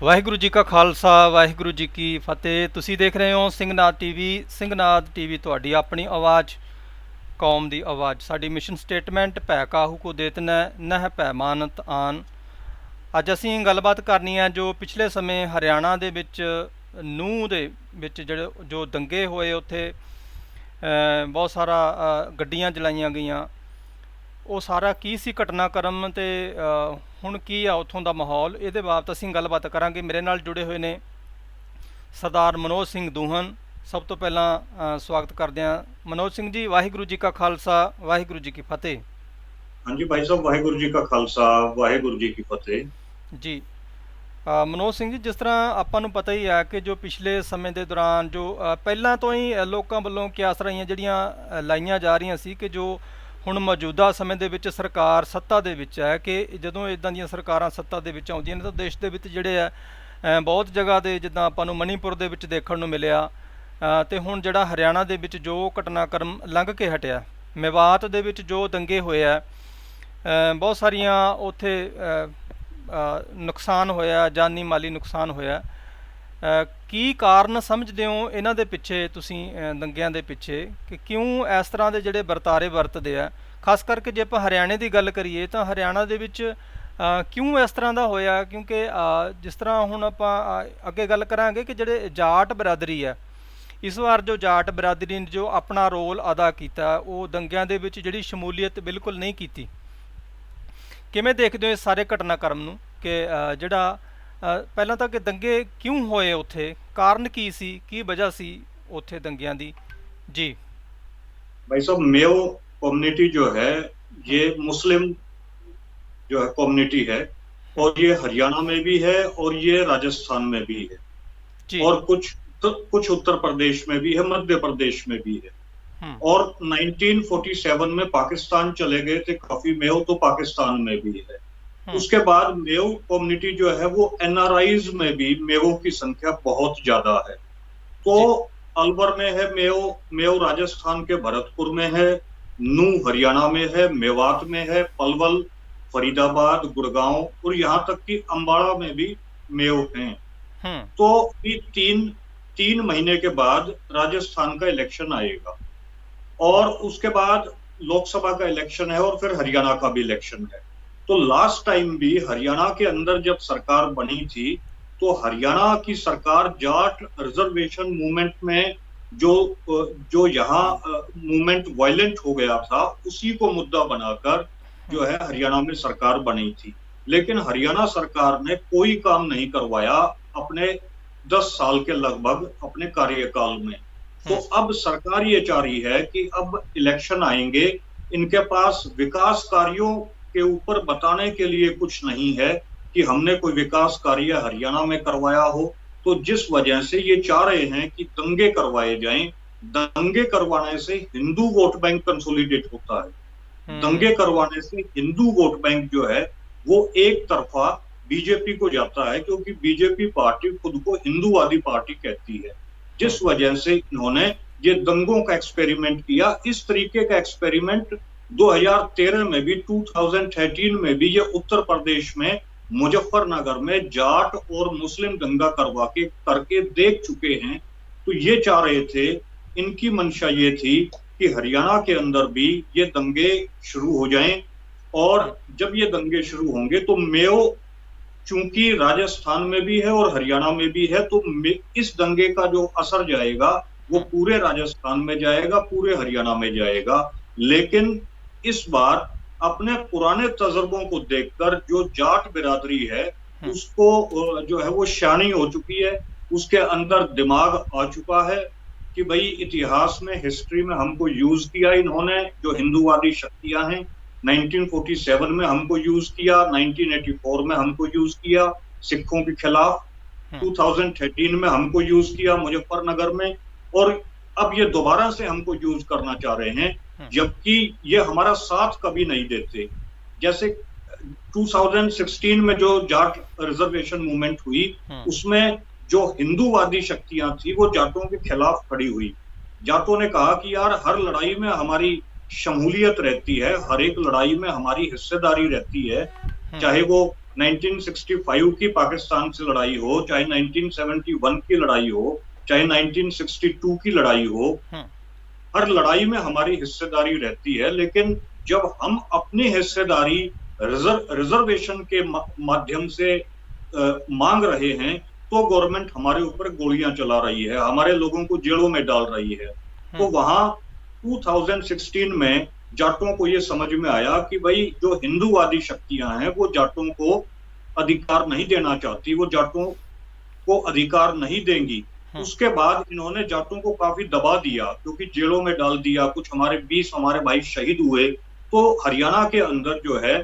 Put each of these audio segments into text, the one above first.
ਵਾਹਿਗੁਰੂ ਜੀ ਕਾ ਖਾਲਸਾ ਵਾਹਿਗੁਰੂ ਜੀ ਕੀ ਫਤਿਹ। ਤੁਸੀਂ ਦੇਖ ਰਹੇ ਹੋ ਸਿੰਘਨਾਦ ਟੀਵੀ। ਸਿੰਘਨਾਦ ਟੀਵੀ ਤੁਹਾਡੀ ਆਪਣੀ ਆਵਾਜ਼, ਕੌਮ ਦੀ ਆਵਾਜ਼। ਸਾਡੀ ਮਿਸ਼ਨ ਸਟੇਟਮੈਂਟ ਭੈ ਕਾਹੂ ਕੋ ਦੇਤਨਾ ਨਹਿ ਭੈ ਮਾਨਤ ਆਨ। ਅੱਜ ਅਸੀਂ ਗੱਲਬਾਤ ਕਰਨੀ ਹੈ ਜੋ ਪਿਛਲੇ ਸਮੇਂ ਹਰਿਆਣਾ ਦੇ ਵਿੱਚ ਨੂੰਹ ਦੇ ਵਿੱਚ ਜਿਹੜੇ ਜੋ ਦੰਗੇ ਹੋਏ, ਉੱਥੇ ਬਹੁਤ ਸਾਰਾ ਗੱਡੀਆਂ ਜਲਾਈਆਂ ਗਈਆਂ। ਉਹ ਸਾਰਾ ਕੀ ਸੀ ਘਟਨਾਕ੍ਰਮ, ਅਤੇ ਹੁਣ ਕੀ ਆ ਉੱਥੋਂ ਦਾ ਮਾਹੌਲ, ਇਹਦੇ ਬਾਬਤ ਅਸੀਂ ਗੱਲਬਾਤ ਕਰਾਂਗੇ। ਮੇਰੇ ਨਾਲ ਜੁੜੇ ਹੋਏ ਨੇ ਸਰਦਾਰ ਮਨੋਜ ਸਿੰਘ ਦੂਹਨ। ਸਭ ਤੋਂ ਪਹਿਲਾਂ ਸਵਾਗਤ ਕਰਦੇ ਹਾਂ ਮਨੋਜ ਸਿੰਘ ਜੀ। ਵਾਹਿਗੁਰੂ ਜੀ ਕਾ ਖਾਲਸਾ ਵਾਹਿਗੁਰੂ ਜੀ ਕੀ ਫਤਿਹ। हाँ जी भाई साहब, वाहेगुरु जी का खालसा वाहेगुरु जी की फतेह। ਜੀ ਮਨੋਜ ਸਿੰਘ ਜੀ, ਜਿਸ ਤਰ੍ਹਾਂ ਆਪਾਂ ਨੂੰ ਪਤਾ ਹੀ ਹੈ ਕਿ ਜੋ ਪਿਛਲੇ ਸਮੇਂ ਦੇ ਦੌਰਾਨ ਜੋ ਪਹਿਲਾਂ ਤੋਂ ਹੀ ਲੋਕਾਂ ਵੱਲੋਂ ਕਿਆਸ ਰਾਈਆਂ ਜਿਹੜੀਆਂ ਲਾਈਆਂ ਜਾ ਰਹੀਆਂ ਸੀ ਕਿ ਜੋ ਹੁਣ ਮੌਜੂਦਾ ਸਮੇਂ ਦੇ ਵਿੱਚ ਸਰਕਾਰ ਸੱਤਾ ਦੇ ਵਿੱਚ ਹੈ, ਕਿ ਜਦੋਂ ਇੱਦਾਂ ਦੀਆਂ ਸਰਕਾਰਾਂ ਸੱਤਾ ਦੇ ਵਿੱਚ ਆਉਂਦੀਆਂ ਨੇ ਤਾਂ ਦੇਸ਼ ਦੇ ਵਿੱਚ ਜਿਹੜੇ ਆ ਬਹੁਤ ਜਗ੍ਹਾ ਦੇ, ਜਿੱਦਾਂ ਆਪਾਂ ਨੂੰ ਮਣੀਪੁਰ ਦੇ ਵਿੱਚ ਦੇਖਣ ਨੂੰ ਮਿਲਿਆ, ਅਤੇ ਹੁਣ ਜਿਹੜਾ ਹਰਿਆਣਾ ਦੇ ਵਿੱਚ ਜੋ ਘਟਨਾਕ੍ਰਮ ਲੰਘ ਕੇ ਹਟਿਆ, ਮੇਵਾਤ ਦੇ ਵਿੱਚ ਜੋ ਦੰਗੇ ਹੋਏ ਆ, ਬਹੁਤ ਸਾਰੀਆਂ ਉੱਥੇ ਨੁਕਸਾਨ ਹੋਇਆ, ਜਾਨੀ ਮਾਲੀ ਨੁਕਸਾਨ ਹੋਇਆ। ਕੀ ਕਾਰਨ ਸਮਝਦੇ ਹੋ ਇਹਨਾਂ ਦੇ ਪਿੱਛੇ ਤੁਸੀਂ, ਦੰਗਿਆਂ ਦੇ ਪਿੱਛੇ, ਕਿ ਕਿਉਂ ਇਸ ਤਰ੍ਹਾਂ ਦੇ ਜਿਹੜੇ ਵਰਤਾਰੇ ਵਰਤਦੇ ਆ? ਖਾਸ ਕਰਕੇ ਜੇ ਆਪਾਂ ਹਰਿਆਣੇ ਦੀ ਗੱਲ ਕਰੀਏ ਤਾਂ ਹਰਿਆਣਾ ਦੇ ਵਿੱਚ ਕਿਉਂ ਇਸ ਤਰ੍ਹਾਂ ਦਾ ਹੋਇਆ? ਕਿਉਂਕਿ ਜਿਸ ਤਰ੍ਹਾਂ ਹੁਣ ਆਪਾਂ ਅੱਗੇ ਗੱਲ ਕਰਾਂਗੇ ਕਿ ਜਿਹੜੇ ਜਾਟ ਬਰਾਦਰੀ ਹੈ, ਇਸ ਵਾਰ ਜੋ ਜਾਟ ਬਰਾਦਰੀ ਨੇ ਜੋ ਆਪਣਾ ਰੋਲ ਅਦਾ ਕੀਤਾ, ਉਹ ਦੰਗਿਆਂ ਦੇ ਵਿੱਚ ਜਿਹੜੀ ਸ਼ਮੂਲੀਅਤ ਬਿਲਕੁਲ ਨਹੀਂ ਕੀਤੀ। ਕਿਵੇਂ ਦੇਖਦੇ ਹੋ ਇਸ ਸਾਰੇ ਘਟਨਾਕ੍ਰਮ ਨੂੰ, ਕਿ ਜਿਹੜਾ ਪਹਿਲਾਂ ਤਾਂ ਕਿ ਦੰਗੇ ਕਿਉਂ ਹੋਏ, ਉੱਥੇ ਕਾਰਨ ਕੀ ਸੀ, ਕੀ ਵਜ੍ਹਾ ਸੀ ਉੱਥੇ ਦੰਗਿਆਂ ਦੀ? ਜੀ भाई साहब, मेयो कम्युनिटी जो है ये मुस्लिम जो है कम्युनिटी है, और ये हरियाणा में भी है और ये राजस्थान में भी है, जी और कुछ उत्तर प्रदेश में भी है, मध्य प्रदेश में भी है। और 1947 में पाकिस्तान चले गए थे काफी मेयो, तो पाकिस्तान में भी है। उसके बाद मेयो कम्युनिटी जो है वो एनआरआईज में भी मेयो की संख्या बहुत ज्यादा है। तो अलवर में है मेयो, मेयो राजस्थान के भरतपुर में है, नूह हरियाणा में है, मेवात में है, पलवल, फरीदाबाद, गुड़गांव और यहाँ तक कि अंबाला में भी मेयो हैं। तो ये तीन महीने के बाद राजस्थान का इलेक्शन आएगा, और उसके बाद लोकसभा का इलेक्शन है, और फिर हरियाणा का भी इलेक्शन है। तो लास्ट टाइम भी हरियाणा के अंदर जब सरकार बनी थी, तो हरियाणा की सरकार जाट रिजर्वेशन मूवमेंट में जो यहाँ मूवमेंट वायलेंट हो गया था, उसी को मुद्दा बनाकर जो है हरियाणा में सरकार बनी थी। लेकिन हरियाणा सरकार ने कोई काम नहीं करवाया अपने 10 साल के लगभग अपने कार्यकाल में। तो अब सरकार ये चाह रही है कि अब इलेक्शन आएंगे, इनके पास विकास कार्यों के ऊपर बताने के लिए कुछ नहीं है कि हमने कोई विकास कार्य हरियाणा में करवाया हो। तो जिस वजह से ये चाह रहे हैं कि दंगे करवाए जाएं। दंगे करवाने से हिंदू वोट बैंक कंसोलिडेट होता है। दंगे करवाने से हिंदू वोट बैंक जो है वो एक तरफा बीजेपी को जाता है, क्योंकि बीजेपी पार्टी खुद को हिंदूवादी पार्टी कहती है। जिस वजह से इन्होंने ये दंगों का एक्सपेरिमेंट किया। इस तरीके का एक्सपेरिमेंट 2013 में भी, 2013 में भी ये उत्तर प्रदेश में मुजफ्फरनगर में जाट और मुस्लिम दंगा करके देख चुके हैं। तो ये चाह रहे थे, इनकी मंशा ये थी कि हरियाणा के अंदर भी ये दंगे शुरू हो जाएं, और जब ये दंगे शुरू होंगे तो मेयो चूंकि राजस्थान में भी है और हरियाणा में भी है, तो इस दंगे का जो असर जाएगा वो पूरे राजस्थान में जाएगा, पूरे हरियाणा में जाएगा। लेकिन इस बार अपने पुराने तजर्बों को देखकर जो जाट बिरादरी है उसको जो है वो शानी हो चुकी है, उसके अंदर दिमाग आ चुका है कि भाई इतिहास में, हिस्ट्री में हमको यूज किया इन्होंने, जो हिंदूवादी शक्तियां हैं। 1947 में हमको यूज किया, 1984 में हमको यूज किया सिखों के खिलाफ, 2013 में हमको यूज किया मुजफ्फरनगर में, और अब ये दोबारा से हमको यूज करना चाह रहे हैं, जबकि ये हमारा साथ कभी नहीं देते। जैसे 2016 में जो जाट रिजर्वेशन मूवमेंट हुई, उसमें जो हिंदूवादी शक्तियां थी वो जाटों के खिलाफ खड़ी हुई। जाटों ने कहा कि यार हर लड़ाई में हमारी शमूलियत रहती है, हर एक लड़ाई में हमारी हिस्सेदारी रहती है, चाहे वो 1965 की पाकिस्तान से लड़ाई हो, चाहे 1971 की लड़ाई हो, चाहे 1962 की लड़ाई हो, हर लड़ाई में हमारी हिस्सेदारी रहती है। लेकिन जब हम अपनी हिस्सेदारी रिजर्वेशन के माध्यम से मांग रहे हैं, तो गवर्नमेंट हमारे ऊपर गोलियां चला रही है, हमारे लोगों को जेलों में डाल रही है। तो वहां 2016 में जाटों को ये समझ में आया कि भाई जो हिंदूवादी शक्तियां हैं वो जाटों को अधिकार नहीं देना चाहती, वो जाटों को अधिकार नहीं देंगी। उसके बाद इन्होंने जाटों को काफी दबा दिया, क्योंकि जेलों में डाल दिया, कुछ हमारे 20 हमारे भाई शहीद हुए। तो हरियाणा के अंदर जो है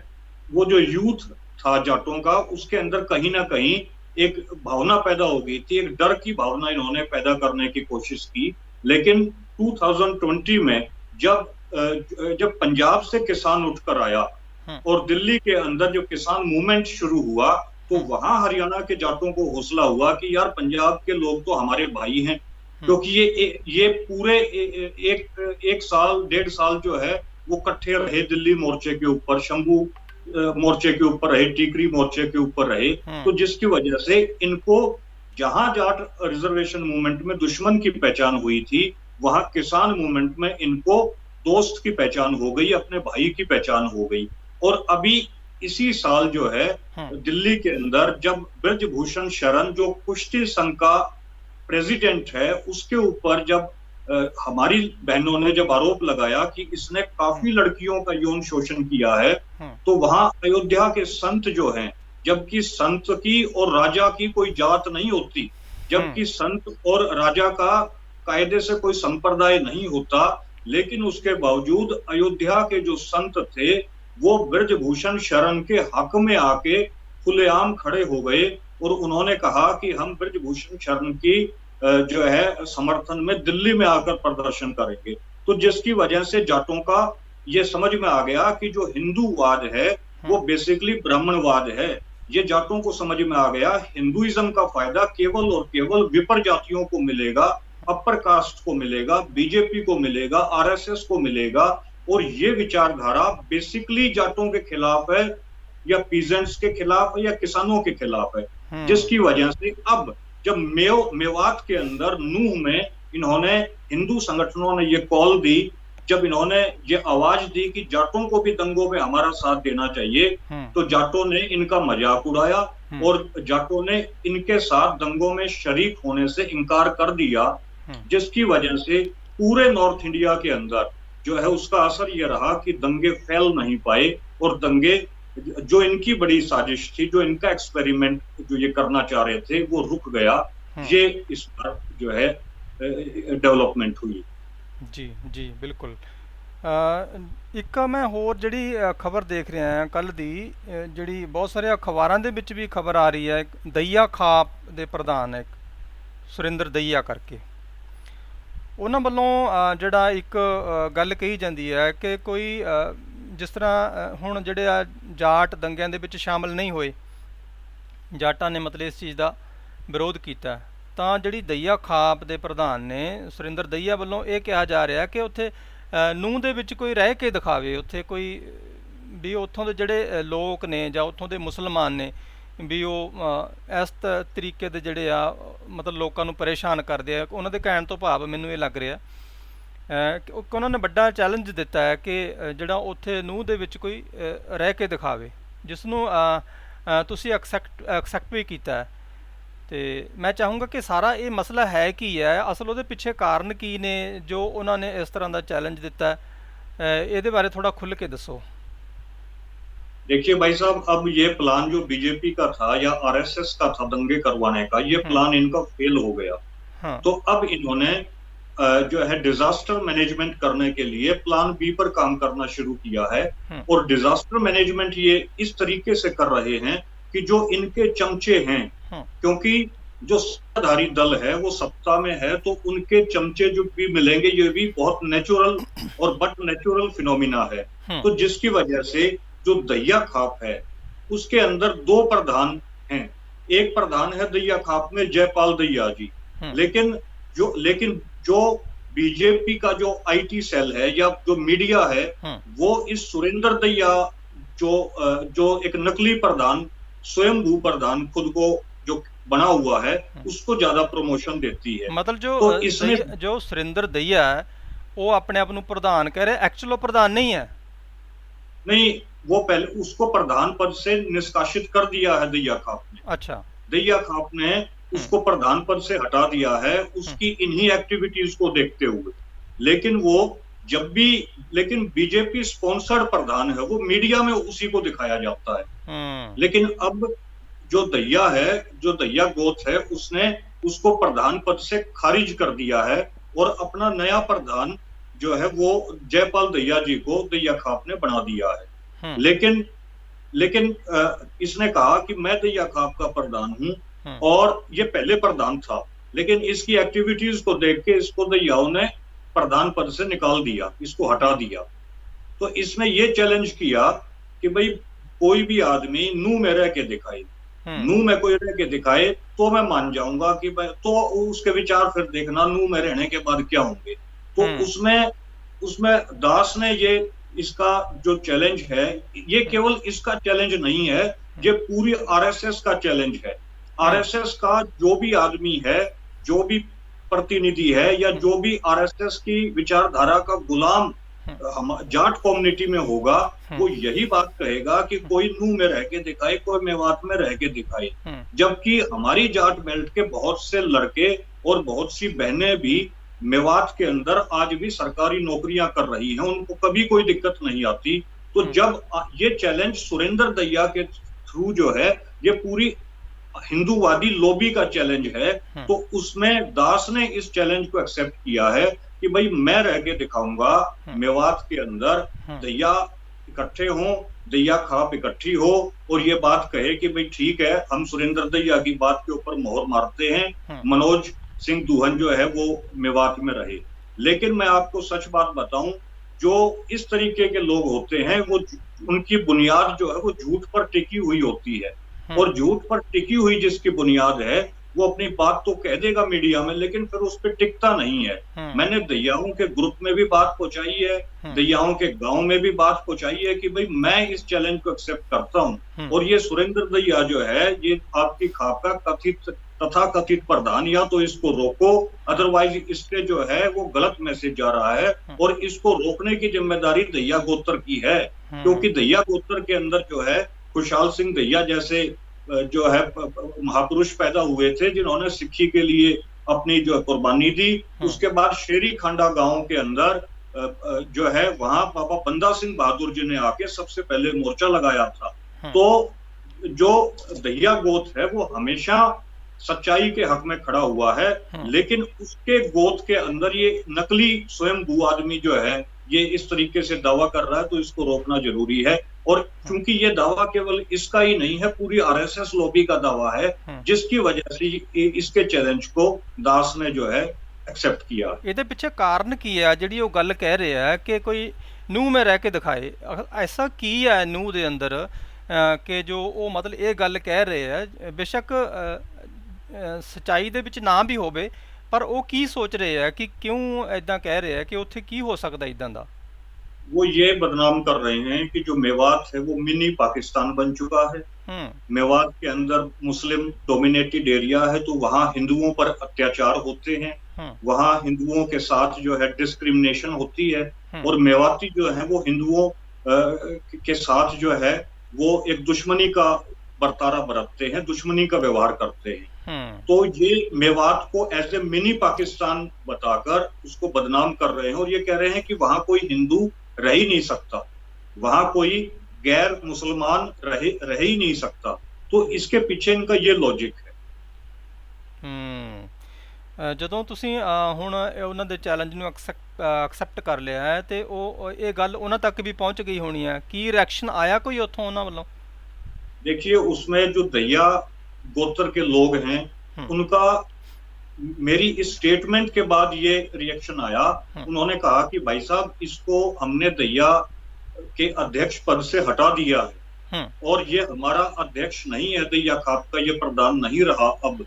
वो जो यूथ था जाटों का, उसके अंदर कहीं ना कहीं एक भावना पैदा हो गई थी, एक डर की भावना इन्होंने पैदा करने की कोशिश की। लेकिन 2020 में जब पंजाब से किसान उठकर आया और दिल्ली के अंदर जो किसान मूवमेंट शुरू हुआ, तो वहां हरियाणा के जाटों को हौसला हुआ कि यार पंजाब के लोग तो हमारे भाई हैं, क्योंकि ये पूरे एक साल 1.5 साल जो है वो इकट्ठे रहे दिल्ली मोर्चे के ऊपर, शंभू मोर्चे के ऊपर रहे, टीकरी मोर्चे के ऊपर रहे। तो जिसकी वजह से इनको जहां जाट रिजर्वेशन मूवमेंट में दुश्मन की पहचान हुई थी, वहां किसान मूवमेंट में इनको दोस्त की पहचान हो गई, अपने भाई की पहचान हो गई। और अभी इसी साल जो है दिल्ली के अंदर जब ब्रजभूषण शरण जो कुश्ती संघ का प्रेसिडेंट है, उसके ऊपर जब हमारी बहनों ने जब आरोप लगाया कि इसने काफी लड़कियों का यौन शोषण किया है, तो वहां अयोध्या के संत जो हैं, जबकि संत की और राजा की कोई जात नहीं होती, जबकि संत और राजा का कायदे से कोई संप्रदाय नहीं होता, लेकिन उसके बावजूद अयोध्या के जो संत थे वो ब्रजभूषण शरण के हक में आके खुलेआम खड़े हो गए और उन्होंने कहा कि हम ब्रजभूषण शरण की जो है समर्थन में दिल्ली में आकर प्रदर्शन करेंगे। तो जिसकी वजह से जाटों का ये समझ में आ गया कि जो हिंदूवाद है वो बेसिकली ब्राह्मणवाद है। ये जाटों को समझ में आ गया हिंदुइज्म का फायदा केवल और केवल विपर जातियों को मिलेगा, अपर कास्ट को मिलेगा, बीजेपी को मिलेगा, आरएसएस को मिलेगा। और ये विचारधारा बेसिकली जाटों के खिलाफ है, या पीजेंट्स के खिलाफ है, या किसानों के खिलाफ है। जिसकी वजह से अब जब मेवात के अंदर नूह में इन्होंने हिंदू संगठनों ने ये कॉल दी, जब इन्होंने ये आवाज दी कि जाटों को भी दंगों में हमारा साथ देना चाहिए, तो जाटों ने इनका मजाक उड़ाया और जाटों ने इनके साथ दंगों में शरीक होने से इनकार कर दिया। जिसकी वजह से पूरे नॉर्थ इंडिया के अंदर जो है उसका असर यह रहा कि दंगे फैल नहीं पाए, और दंगे जो इनकी बड़ी साजिश थी, जो इनका एक्सपेरिमेंट जो ये करना चाह रहे थे, वो रुक गया। ये इस बार जो है डेवलपमेंट हुई। जी जी बिल्कुल। ਇੱਕ ਮੈਂ ਹੋਰ ਜਿਹੜੀ ਖਬਰ ਦੇਖ ਰਿਹਾ ਹਾਂ ਕੱਲ ਦੀ, ਜਿਹੜੀ ਬਹੁਤ ਸਾਰੇ ਅਖਬਾਰਾਂ ਦੇ ਵਿੱਚ ਵੀ ਖਬਰ ਆ ਰਹੀ ਹੈ, ਦਈਆ ਖਾਪ ਦੇ ਪ੍ਰਧਾਨ ਇੱਕ ਸੁਰਿੰਦਰ ਦਈਆ ਕਰਕੇ, ਉਹਨਾਂ ਵੱਲੋਂ ਜਿਹੜਾ ਇੱਕ ਗੱਲ ਕਹੀ ਜਾਂਦੀ ਹੈ ਕਿ ਕੋਈ ਜਿਸ ਤਰ੍ਹਾਂ ਹੁਣ ਜਿਹੜੇ ਆ ਜਾਟ ਦੰਗਿਆਂ ਦੇ ਵਿੱਚ ਸ਼ਾਮਲ ਨਹੀਂ ਹੋਏ, ਜਾਟਾਂ ਨੇ ਮਤਲਬ ਇਸ ਚੀਜ਼ ਦਾ ਵਿਰੋਧ ਕੀਤਾ, ਤਾਂ ਜਿਹੜੀ ਦਈਆ ਖਾਪ ਦੇ ਪ੍ਰਧਾਨ ਨੇ ਸੁਰਿੰਦਰ ਦਈਆ ਵੱਲੋਂ ਇਹ ਕਿਹਾ ਜਾ ਰਿਹਾ ਕਿ ਉੱਥੇ ਨੂੰਹ ਦੇ ਵਿੱਚ ਕੋਈ ਰਹਿ ਕੇ ਦਿਖਾਵੇ, ਉੱਥੇ ਕੋਈ ਵੀ ਉੱਥੋਂ ਦੇ ਜਿਹੜੇ ਲੋਕ ਨੇ ਜਾਂ ਉੱਥੋਂ ਦੇ ਮੁਸਲਮਾਨ ਨੇ ਵੀ ਉਹ ਇਸ ਤਰੀਕੇ ਦੇ ਜਿਹੜੇ ਆ ਮਤਲਬ ਲੋਕਾਂ ਨੂੰ ਪਰੇਸ਼ਾਨ ਕਰਦੇ ਆ। ਉਹਨਾਂ ਦੇ ਕਹਿਣ ਤੋਂ ਭਾਵ ਮੈਨੂੰ ਇਹ ਲੱਗ ਰਿਹਾ ਉਹਨਾਂ ਨੇ ਵੱਡਾ ਚੈਲੰਜ ਦਿੱਤਾ ਹੈ ਕਿ ਜਿਹੜਾ ਉੱਥੇ ਨੂੰਹ ਦੇ ਵਿੱਚ ਕੋਈ ਰਹਿ ਕੇ ਦਿਖਾਵੇ, ਜਿਸ ਨੂੰ ਤੁਸੀਂ ਐਕਸੈਪਟ ਵੀ ਕੀਤਾ ਹੈ। ਤੇ ਮੈਂ ਚਾਹੂੰਗਾ ਕਿ ਸਾਰਾ ਇਹ ਮਸਲਾ ਹੈ ਕੀ ਹੈ, ਅਸਲ ਉਹਦੇ ਪਿੱਛੇ ਕਾਰਨ ਕੀ ਨੇ ਜੋ ਉਹਨਾਂ ਨੇ ਇਸ ਤਰ੍ਹਾਂ ਦਾ ਚੈਲੰਜ ਦਿੱਤਾ, ਇਹਦੇ ਬਾਰੇ ਥੋੜਾ ਖੁੱਲ ਕੇ ਦੱਸੋ। देखिए भाई साहब, अब ये प्लान जो बीजेपी का था या आरएसएस का था दंगे करवाने का, ये प्लान इनका फेल हो गया। तो अब इन्होंने जो है डिजास्टर मैनेजमेंट करने के लिए प्लान बी पर काम करना शुरू किया है। और डिजास्टर मैनेजमेंट ये इस तरीके से कर रहे हैं कि जो इनके चमचे हैं, क्योंकि जो सत्ताधारी दल है वो सत्ता में है, तो उनके चमचे जो भी मिलेंगे ये भी बहुत नेचुरल और बट नेचुरल फिनोमिना है। तो जिसकी वजह से जो दहिया खाप है उसके अंदर 2 प्रधान हैं। एक प्रधान है दहिया खाप में जयपाल दहिया जी, लेकिन जो बीजेपी का जो आईटी सेल है या जो मीडिया है वो इस सुरेंद्र दहिया जो एक नकली प्रधान स्वयंभू प्रधान खुद को जो बना हुआ है उसको ज्यादा प्रमोशन देती है। मतलब जो तो इसमें जो सुरेंद्र दहिया है वो अपने आप ਨੂੰ प्रधान कह रहे, एक्चुअल प्रधान नहीं है। नहीं, वो पहले उसको प्रधान पद से निष्कासित कर दिया है दहिया खाप ने। अच्छा। दहिया खाप ने उसको प्रधान पद से हटा दिया है उसकी इन्हीं एक्टिविटीज को देखते हुए। लेकिन वो जब भी, लेकिन बीजेपी स्पॉन्सर्ड प्रधान है, वो मीडिया में उसी को दिखाया जाता है। लेकिन अब जो दहिया है, जो दहिया गोथ है, उसने उसको प्रधान पद से खारिज कर दिया है और अपना नया प्रधान जो है वो जयपाल दहिया जी को दहिया खाप ने बना दिया है। लेकिन लेकिन इसने कहा कि मैं दहिया खाप का प्रधान हूं और ये पहले प्रधान था, लेकिन इसकी एक्टिविटीज को देख के इसको दहियाओं ने प्रधान पद से निकाल दिया, इसको हटा दिया। तो इसने ये चैलेंज किया कि भाई कोई भी आदमी नू में रह के दिखाए, नू में कोई रह के दिखाए तो मैं मान जाऊंगा कि भाई, तो उसके विचार फिर देखना नू में रहने के बाद क्या होंगे। तो उसमें दास ने ये इसका जो चैलेंज है, ये केवल इसका चैलेंज नहीं है, ये पूरी आरएसएस का चैलेंज है। आरएसएस का जो भी आदमी है, जो भी प्रतिनिधि है या जो भी आरएसएस की विचारधारा का गुलाम जाट कम्युनिटी में होगा, वो यही बात कहेगा कि कोई नू में रह के दिखाए, कोई मेवात में रह के दिखाए। जबकि हमारी जाट बेल्ट के बहुत से लड़के और बहुत सी बहनें भी मेवात के अंदर आज भी सरकारी नौकरियां कर रही हैं, उनको कभी कोई दिक्कत नहीं आती। तो जब ये चैलेंज सुरेंद्र दहिया के थ्रू जो है, ये पूरी हिंदूवादी लॉबी का चैलेंज है, तो उसमें दास ने इस चैलेंज को एक्सेप्ट किया है कि भाई मैं रह के दिखाऊंगा मेवात के अंदर, दहिया इकट्ठे हों, दहिया खाप इकट्ठी हो और ये बात कहे कि भाई ठीक है, हम सुरेंद्र दहिया की बात के ऊपर मोहर मारते हैं, मनोज सिंह दुहन जो है वो मेवात में रहे। लेकिन मैं आपको सच बात बताऊं, जो इस तरीके के लोग होते हैं वो उनकी बुनियाद जो है वो झूठ पर टिकी हुई होती है, और झूठ पर टिकी हुई जिसकी बुनियाद है वो अपनी बात तो कह देगा मीडिया में, लेकिन फिर उस पर टिकता नहीं है। मैंने दहियाओं के ग्रुप में भी बात पहुंचाई है, दहियाओं के गांव में भी बात पहुंचाई है कि भाई मैं इस चैलेंज को एक्सेप्ट करता हूं, और ये सुरेंद्र दहिया जो है ये आपकी खाप का कथित तथा कथित प्रधान, या तो इसको रोको, अदरवाइज इसके जो है वो गलत मैसेज जा रहा है, और इसको रोकने की जिम्मेदारी दहिया गोत्र की है। क्योंकि दहिया गोत्र के अंदर जो है खुशहाल सिंह दहिया जैसे जो है महापुरुष पैदा हुए थे, जिन्होंने सिक्खी के लिए अपनी जो कुर्बानी दी। उसके बाद शेरी खांडा गांव के अंदर जो है वहां बाबा बंदा सिंह बहादुर जी ने आके सबसे पहले मोर्चा लगाया था। तो जो दहिया गोत्र है वो हमेशा सच्चाई के हक में खड़ा हुआ है, लेकिन उसके गोत्र के अंदर ये नकली स्वयंभू आदमी जो है ये इस तरीके से दावा कर रहा है, तो इसको रोकना जरूरी है। और क्योंकि ये दावा केवल इसका ही नहीं है, पूरी आरएसएस लॉबी का दावा है, जिसकी वजह से इसके चैलेंज को दास ने जो है एक्सेप्ट किया। ਇਹਦੇ ਪਿੱਛੇ ਕਾਰਨ ਕੀ ਹੈ ਜਿਹੜੀ ਉਹ ਗੱਲ ਕਹਿ ਰਿਹਾ ਹੈ ਕਿ ਕੋਈ ਨੂੰਹ में रह के दिखाए? ऐसा ਕੀ ਹੈ ਨੂੰਹ ਦੇ ਅੰਦਰ ਕਿ ਜੋ ਉਹ ਮਤਲਬ ਇਹ ਗੱਲ ਕਹਿ ਰਹੇ ਹੈ? ਬੇਸ਼ੱਕ ਸੱਚਾਈ ਦੇ ਵਿੱਚ ਨਾ ਵੀ ਹੋਵੇ, ਪਰ ਉਹ ਕੀ ਸੋਚ ਰਹੇ ਹੈ ਕਿ ਕਿਉਂ ਇਦਾਂ ਕਹਿ ਰਹੇ ਹੈ ਕਿ ਉੱਥੇ ਕੀ ਹੋ ਸਕਦਾ ਇਦਾਂ ਦਾ? वो ये बदनाम कर रहे हैं कि जो मेवात है वो मिनी पाकिस्तान बन चुका है। मेवात के अंदर मुस्लिम डोमिनेटेड एरिया है, तो वहाँ हिंदुओं पर अत्याचार होते हैं, वहाँ हिंदुओं के साथ जो है डिस्क्रिमिनेशन होती है, और मेवाती जो है वो हिंदुओं के साथ जो है वो एक दुश्मनी का बर्तारा बरतते हैं, दुश्मनी का व्यवहार करते हैं। तो ये मेवात को ऐसे मिनी पाकिस्तान बताकर उसको बदनाम कर रहे हैं, और ये कह रहे हैं कि वहां कोई हिंदू रह ही नहीं सकता, वहां कोई गैर मुसलमान रह ही नहीं सकता। तो इसके पीछे इनका ये लॉजिक है। ਜਦੋਂ ਤੁਸੀਂ ਹੁਣ ਉਹਨਾਂ ਦੇ ਚੈਲੰਜ ਨੂੰ ਐਕਸੈਪਟ ਕਰ ਲਿਆ ਹੈ ਤੇ ਉਹ ਇਹ ਗੱਲ ਉਹਨਾਂ ਤੱਕ ਵੀ ਪਹੁੰਚ ਗਈ ਹੋਣੀ ਹੈ, ਕੀ ਰਿਐਕਸ਼ਨ ਆਇਆ ਕੋਈ ਉੱਥੋਂ ਉਹਨਾਂ ਵੱਲੋਂ? देखिए, उसमें जो दहिया गोत्र के लोग हैं उनका मेरी इस स्टेटमेंट के बाद ये रिएक्शन आया। उन्होंने कहा कि भाई साहब इसको हमने दहिया के अध्यक्ष पद से हटा दिया है और ये हमारा अध्यक्ष नहीं है, दहिया खाप का ये प्रधान नहीं रहा अब।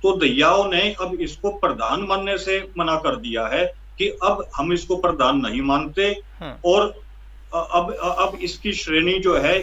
तो दहियाओं ने अब इसको प्रधान मानने से मना कर दिया है कि अब हम इसको प्रधान नहीं मानते, और अब इसकी श्रेणी जो है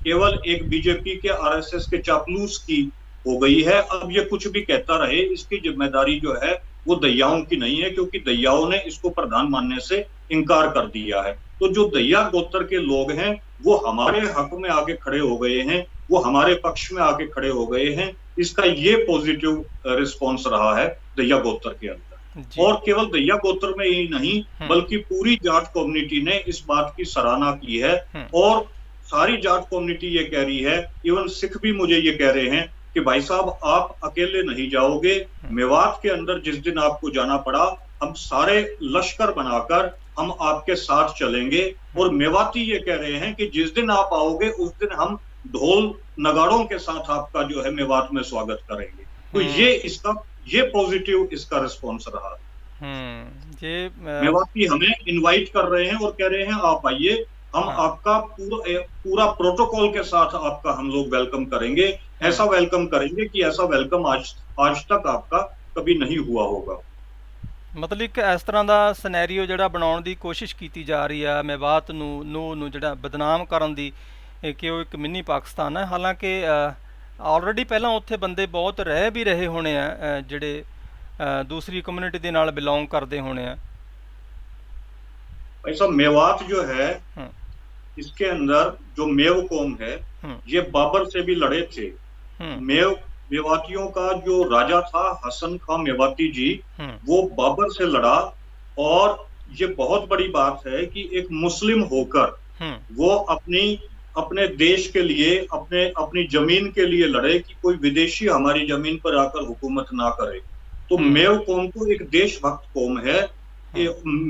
केवल एक बीजेपी के आरएसएस के चापलूस की हो गई है। अब ये कुछ भी कहता रहे, इसकी जिम्मेदारी जो है वो दयाओं की नहीं है, क्योंकि दयाओं ने इसको प्रधान मानने से इनकार कर दिया है। तो जो दया गोत्र के लोग हैं वो हमारे हक में आगे खड़े हो गए हैं, वो हमारे पक्ष में आगे खड़े हो गए हैं। इसका ये पॉजिटिव रिस्पॉन्स रहा है दया गोत्र के अंदर। और केवल दया गोत्र में ही नहीं बल्कि पूरी जाट कम्युनिटी ने इस बात की सराहना की है। और सारी जाट कम्युनिटी ये कह रही है, इवन सिख भी मुझे ये कह रहे हैं कि भाई साहब आप अकेले नहीं जाओगे, मेवात के अंदर जिस दिन आपको जाना पड़ा हम सारे लश्कर बनाकर हम आपके साथ चलेंगे। और मेवाती ये कह रहे हैं कि जिस दिन आप आओगे उस दिन हम ढोल नगाड़ों के साथ आपका जो है मेवात में स्वागत करेंगे। तो ये पॉजिटिव इसका रिस्पॉन्स रहा। ये मेवाती हमें इनवाइट कर रहे हैं और कह रहे हैं आप आइए, हम आपका पूरा प्रोटोकॉल के साथ आपका हम लोग वेलकम करेंगे। ऐसा वेलकम करेंगे कि ऐसा वेलकम आज तक आपका कभी नहीं हुआ होगा। मतलब एक इस तरह का सिनेरियो ਜਿਹੜਾ ਬਣਾਉਣ ਦੀ ਕੋਸ਼ਿਸ਼ ਕੀਤੀ ਜਾ ਰਹੀ ਹੈ ਮੇਵਾਤ ਨੂੰ ਜਿਹੜਾ ਬਦਨਾਮ ਕਰਨ ਦੀ ਕਿ ਉਹ ਇੱਕ ਮਿੰਨੀ ਪਾਕਿਸਤਾਨ ਹੈ। ਹਾਲਾਂਕਿ ਆਲਰੇਡੀ ਪਹਿਲਾਂ ਉੱਥੇ ਬੰਦੇ ਬਹੁਤ ਰਹਿ ਵੀ ਰਹੇ ਹੋਣੇ ਆ ਜਿਹੜੇ दूसरी कम्युनिटी के नाल बिलोंग करते होने हैं। भाई साहब मेवात जो है इसके अंदर जो मेव कौम है ये बाबर से भी लड़े थे। मेवातियों का जो राजा था हसन खां मेवाती जी, वो बाबर से लड़ा। और ये बहुत बड़ी बात है कि एक मुस्लिम होकर वो अपने देश के लिए अपनी जमीन के लिए लड़े कि कोई विदेशी हमारी जमीन पर आकर हुकूमत ना करे। तो मेव कौम को एक देशभक्त कौम है।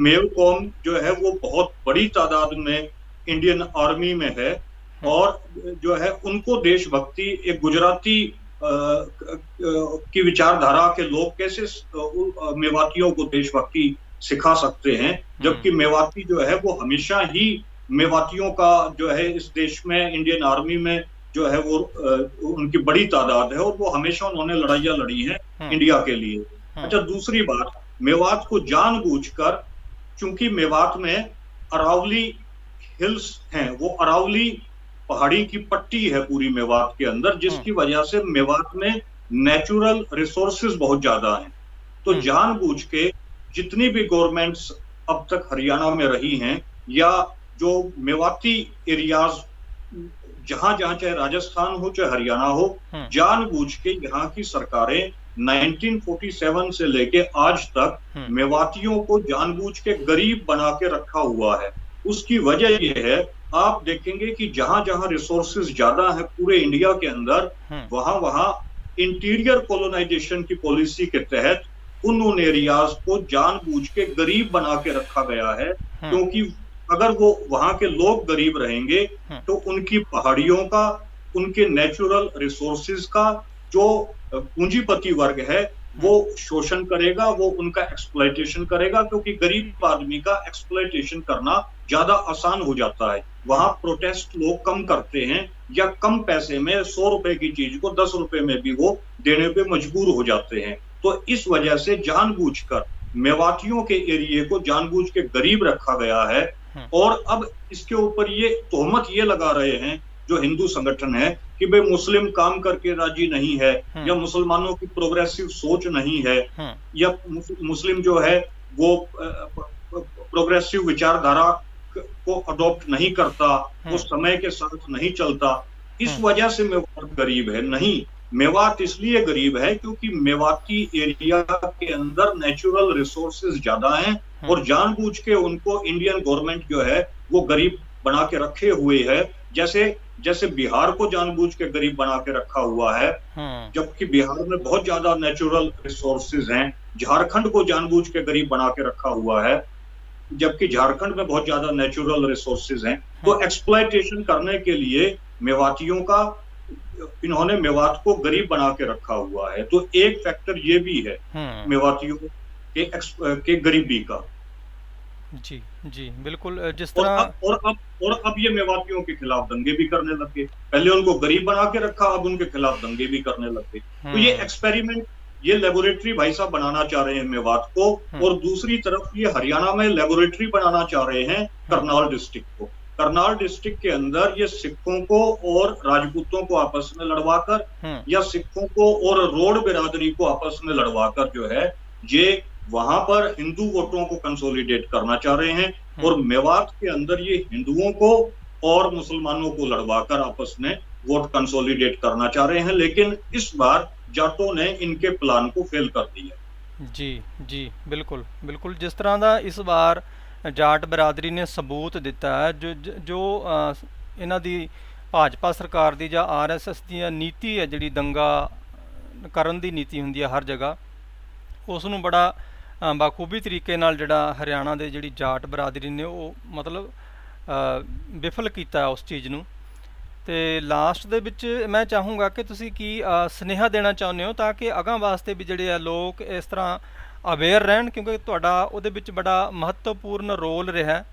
मेव कौम जो है वो बहुत बड़ी तादाद में इंडियन आर्मी में है। और जो है उनको देशभक्ति एक गुजराती की विचारधारा के लोग कैसे मेवातियों को देशभक्ति सिखा सकते हैं, जबकि मेवाती जो है वो हमेशा ही मेवातियों का जो है इस देश में इंडियन आर्मी में जो है वो उनकी बड़ी तादाद है और वो हमेशा उन्होंने लड़ाइयाँ लड़ी हैं इंडिया के लिए। अच्छा, दूसरी बात, मेवात को जानबूझकर, चूंकि मेवात में अरावली हिल्स हैं, वो अरावली पहाड़ी की पट्टी है पूरी मेवात के अंदर, जिसकी वजह से मेवात में नेचुरल रिसोर्सेज बहुत ज्यादा हैं। तो जानबूझ के जितनी भी गवर्नमेंट्स अब तक हरियाणा में रही हैं या जो मेवाती एरियाज जहां जहां चाहे राजस्थान हो चाहे हरियाणा हो, जानबूझ के यहाँ की सरकारें 1947 से लेके आज तक मेवातियों को जानबूझ के गरीब बना के रखा हुआ है। उसकी वजह यह है, आप देखेंगे कि जहां जहां रिसोर्सेज ज्यादा है पूरे इंडिया के अंदर, वहां इंटीरियर कॉलोनाइजेशन की पॉलिसी के तहत उन एरियाज को जानबूझ के गरीब बना के रखा गया है। क्योंकि अगर वो वहां के लोग गरीब रहेंगे तो उनकी पहाड़ियों का, उनके नेचुरल रिसोर्सेज का जो पूंजीपति वर्ग है वो शोषण करेगा, वो उनका एक्सप्लॉयटेशन करेगा, क्योंकि गरीब आदमी का एक्सप्लॉयटेशन करना ज्यादा आसान हो जाता है। वहां प्रोटेस्ट लोग कम करते हैं या कम पैसे में 100 रुपए की चीज को 10 रुपए में भी वो देने पे मजबूर हो जाते हैं। तो इस वजह से जानबूझकर मेवातियों के एरिया को जानबूझ के गरीब रखा गया है। और अब इसके ऊपर ये तोहमत ये लगा रहे हैं जो हिंदू संगठन है कि भाई मुस्लिम काम करके राजी नहीं है, या मुसलमानों की प्रोग्रेसिव सोच नहीं है, या मुस्लिम जो है वो प्रोग्रेसिव विचारधारा को अडॉप्ट नहीं करता, वो समय के साथ नहीं चलता, इस वजह से मेवात गरीब है। नहीं, मेवात इसलिए गरीब है क्योंकि मेवाती एरिया के अंदर नेचुरल रिसोर्सेज ज्यादा हैं और जानबूझ के उनको इंडियन गवर्नमेंट जो है वो गरीब बना के रखे हुए है। जैसे बिहार को जानबूझ के गरीब बना के रखा हुआ है, जबकि बिहार में बहुत ज्यादा नेचुरल रिसोर्सेज हैं। झारखंड को जानबूझ के गरीब बना के रखा हुआ है, जबकि झारखंड में बहुत ज्यादा नेचुरल रिसोर्सेज हैं। तो एक्सप्लॉयटेशन करने के लिए मेवातियों का, इन्होंने मेवात को गरीब बना के रखा हुआ है। तो एक फैक्टर ये भी है मेवातियों के गरीबी का। जी जी बिल्कुल। जिस तरह और अब ये मेवातियों के खिलाफ दंगे भी करने लगे। पहले उनको गरीब बना के रखा, अब उनके खिलाफ दंगे भी करने लगे। तो ये एक्सपेरिमेंट, ये लेबोरेटरी भाई साहब बनाना चाह रहे हैं मेवात को, और दूसरी तरफ ये हरियाणा में लेबोरेटरी बनाना चाह रहे हैं करनाल डिस्ट्रिक्ट को। करनाल डिस्ट्रिक्ट के अंदर ये सिखों को और राजपूतों को आपस में लड़वाकर या सिखों को और रोड बिरादरी को आपस में लड़वाकर जो है ये वहां पर हिंदू वोटों को कंसोलिडेट करना चाह रहे हैं, और मेवात के अंदर ये हिंदुओं को और मुसलमानों को लड़वाकर आपस में वोट कंसोलिडेट करना चाह रहे हैं। लेकिन इस बार जाटों ने इनके प्लान को फेल कर दिया। जी जी, बिल्कुल बिल्कुल। जिस तरह का इस बार ਜਾਟ ਬਰਾਦਰੀ ਨੇ ਸਬੂਤ ਦਿੱਤਾ ਹੈ ਜੋ ਇਹਨਾਂ ਦੀ ਭਾਜਪਾ ਸਰਕਾਰ ਦੀ ਜਾਂ ਆਰਐਸਐਸ ਦੀ ਨੀਤੀ ਹੈ, ਜਿਹੜੀ ਦੰਗਾ ਕਰਨ ਦੀ ਨੀਤੀ ਹੁੰਦੀ ਹੈ ਹਰ ਜਗ੍ਹਾ, ਉਸ ਨੂੰ ਬੜਾ ਬਾਖੂਬੀ ਤਰੀਕੇ ਨਾਲ ਜਿਹੜਾ ਹਰਿਆਣਾ ਦੇ ਜਿਹੜੀ ਜਾਟ ਬਰਾਦਰੀ ਨੇ ਉਹ ਮਤਲਬ ਵਿਫਲ ਕੀਤਾ ਉਸ ਚੀਜ਼ ਨੂੰ। ਅਤੇ ਲਾਸਟ ਦੇ ਵਿੱਚ ਮੈਂ ਚਾਹੂੰਗਾ ਕਿ ਤੁਸੀਂ ਕੀ ਸੁਨੇਹਾ ਦੇਣਾ ਚਾਹੁੰਦੇ ਹੋ ਤਾਂ ਕਿ ਅਗਾਂਹ ਵਾਸਤੇ ਵੀ ਜਿਹੜੇ ਆ ਲੋਕ ਇਸ ਤਰ੍ਹਾਂ ਅਵੇਅਰ ਰਹਿਣ, ਕਿਉਂਕਿ ਤੁਹਾਡਾ ਉਹਦੇ ਵਿੱਚ ਬੜਾ ਮਹੱਤਵਪੂਰਨ ਰੋਲ ਰਿਹਾ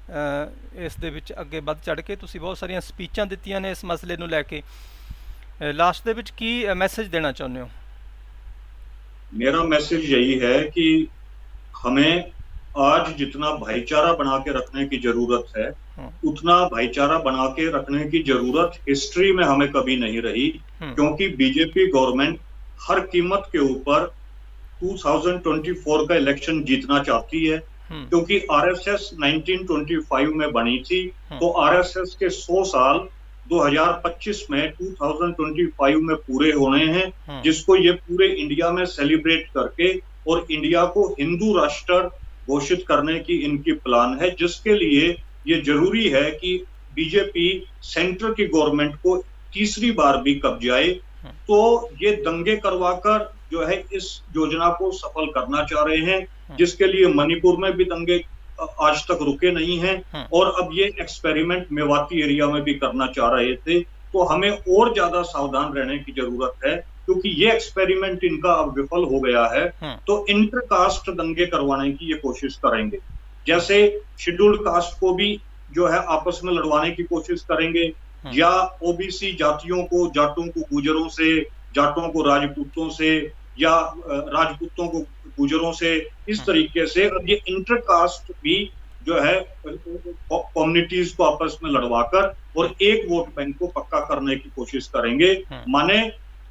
ਇਸ ਦੇ ਵਿੱਚ। ਅੱਗੇ ਵੱਧ ਚੜ੍ਹ ਕੇ ਤੁਸੀਂ ਬਹੁਤ ਸਾਰੀਆਂ ਸਪੀਚਾਂ ਦਿੱਤੀਆਂ ਨੇ ਇਸ ਮਸਲੇ ਨੂੰ ਲੈ ਕੇ। ਲਾਸਟ ਦੇ ਵਿੱਚ ਕੀ ਮੈਸੇਜ ਦੇਣਾ ਚਾਹੁੰਦੇ ਹੋ? मेरा मैसेज यही है कि हमें आज जितना भाईचारा बना के रखने की जरूरत है उतना भाईचारा बना के रखने की जरूरत हिस्ट्री में हमें कभी नहीं रही, क्योंकि बीजेपी गवर्नमेंट हर कीमत के ऊपर 2024 का इलेक्शन जीतना चाहती है। क्योंकि आरएसएस 1925 में बनी थी, तो आरएसएस के 100 साल 2025 में 2025 में पूरे होने हैं, जिसको ये पूरे इंडिया में सेलिब्रेट करके और इंडिया को हिंदू राष्ट्र घोषित करने की इनकी प्लान है, जिसके लिए ये जरूरी है कि बीजेपी सेंटर की गवर्नमेंट को तीसरी बार भी कब्जाए। तो ये दंगे करवाकर जो है इस योजना को सफल करना चाह रहे हैं, जिसके लिए मणिपुर में भी दंगे आज तक रुके नहीं हैं, और अब ये एक्सपेरिमेंट मेवाती एरिया में भी करना चाह रहे थे। तो हमें और ज्यादा सावधान रहने की जरूरत है, क्योंकि ये एक्सपेरिमेंट इनका अब विफल हो गया है। तो इंटरकास्ट दंगे करवाने की ये कोशिश करेंगे, जैसे शेड्यूल्ड कास्ट को भी जो है आपस में लड़वाने की कोशिश करेंगे, या ओबीसी जातियों को, जाटों को गुजरों से, जाटों को राजपूतों से, या राजपूतों को गुजरों से, इस तरीके से अब ये इंटरकास्ट भी जो है कम्युनिटीज को आपस में लड़वाकर और एक वोट बैंक को पक्का करने की कोशिश करेंगे। माने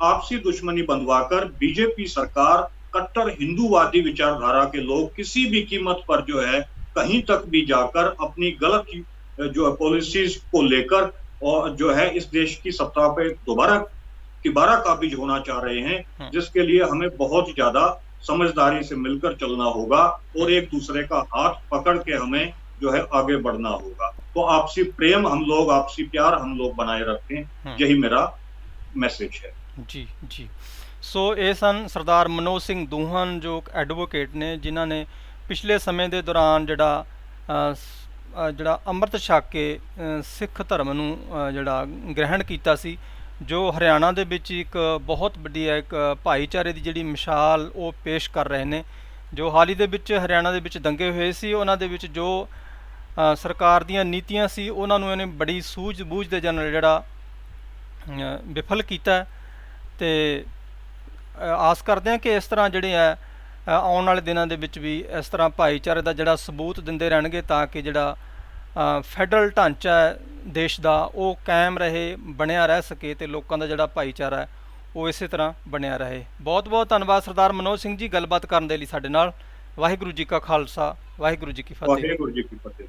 आपसी दुश्मनी बंधवाकर बीजेपी सरकार कट्टर हिंदूवादी विचारधारा के लोग किसी भी कीमत पर जो है कहीं तक भी जाकर अपनी गलत जो पॉलिसीज को लेकर और जो है इस देश की सत्ता पे दोबारा काबिज होना चाह रहे हैं, जिसके लिए हमें बहुत ज्यादा समझदारी से मिलकर चलना होगा और एक दूसरे का हाथ पकड़ के हमें जो है आगे बढ़ना होगा। तो आपसी प्रेम हम लोग, आपसी प्यार हम लोग बनाए रखें, यही मेरा मैसेज है। जी जी। ਸੋ ਇਹ ਸਨ ਸਰਦਾਰ ਮਨੋਜ ਸਿੰਘ ਦੂਹਨ, ਜੋ ਐਡਵੋਕੇਟ ਨੇ, ਜਿਨ੍ਹਾਂ ਨੇ ਪਿਛਲੇ ਸਮੇਂ ਦੇ ਦੌਰਾਨ ਜਿਹੜਾ ਅੰਮ੍ਰਿਤ ਛਕ ਕੇ ਸਿੱਖ ਧਰਮ ਨੂੰ ਜਿਹੜਾ ਗ੍ਰਹਿਣ ਕੀਤਾ ਸੀ, ਜੋ ਹਰਿਆਣਾ ਦੇ ਵਿੱਚ ਇੱਕ ਬਹੁਤ ਵੱਡੀ ਇੱਕ ਭਾਈਚਾਰੇ ਦੀ ਜਿਹੜੀ ਮਿਸਾਲ ਉਹ ਪੇਸ਼ ਕਰ ਰਹੇ ਨੇ। ਜੋ ਹਾਲ ਹੀ ਦੇ ਵਿੱਚ ਹਰਿਆਣਾ ਦੇ ਵਿੱਚ ਦੰਗੇ ਹੋਏ ਸੀ, ਉਹਨਾਂ ਦੇ ਵਿੱਚ ਜੋ ਸਰਕਾਰ ਦੀਆਂ ਨੀਤੀਆਂ ਸੀ ਉਹਨਾਂ ਨੂੰ ਇਹਨੇ ਬੜੀ ਸੂਝ ਬੂਝ ਦੇ ਨਾਲ ਜਿਹੜਾ ਵਿਫਲ ਕੀਤਾ। ਅਤੇ ਆਸ ਕਰਦੇ ਹਾਂ ਕਿ ਇਸ ਤਰ੍ਹਾਂ ਜਿਹੜੇ ਹੈ ਆਉਣ ਵਾਲੇ ਦਿਨਾਂ ਦੇ ਵਿੱਚ ਵੀ ਇਸ ਤਰ੍ਹਾਂ ਭਾਈਚਾਰੇ ਦਾ ਜਿਹੜਾ ਸਬੂਤ ਦਿੰਦੇ ਰਹਿਣਗੇ, ਤਾਂ ਕਿ ਜਿਹੜਾ ਫੈਡਰਲ ਢਾਂਚਾ ਹੈ ਦੇਸ਼ ਦਾ ਉਹ ਕਾਇਮ ਰਹੇ, ਬਣਿਆ ਰਹਿ ਸਕੇ, ਅਤੇ ਲੋਕਾਂ ਦਾ ਜਿਹੜਾ ਭਾਈਚਾਰਾ ਹੈ ਉਹ ਇਸੇ ਤਰ੍ਹਾਂ ਬਣਿਆ ਰਹੇ। ਬਹੁਤ ਬਹੁਤ ਧੰਨਵਾਦ ਸਰਦਾਰ ਮਨੋਜ ਸਿੰਘ ਜੀ, ਗੱਲਬਾਤ ਕਰਨ ਦੇ ਲਈ ਸਾਡੇ ਨਾਲ। ਵਾਹਿਗੁਰੂ ਜੀ ਕਾ ਖਾਲਸਾ, ਵਾਹਿਗੁਰੂ ਜੀ ਕੀ ਫਤਿਹ। ਵਾਹਿਗੁਰੂ ਜੀ ਕੀ ਫਤਿਹ।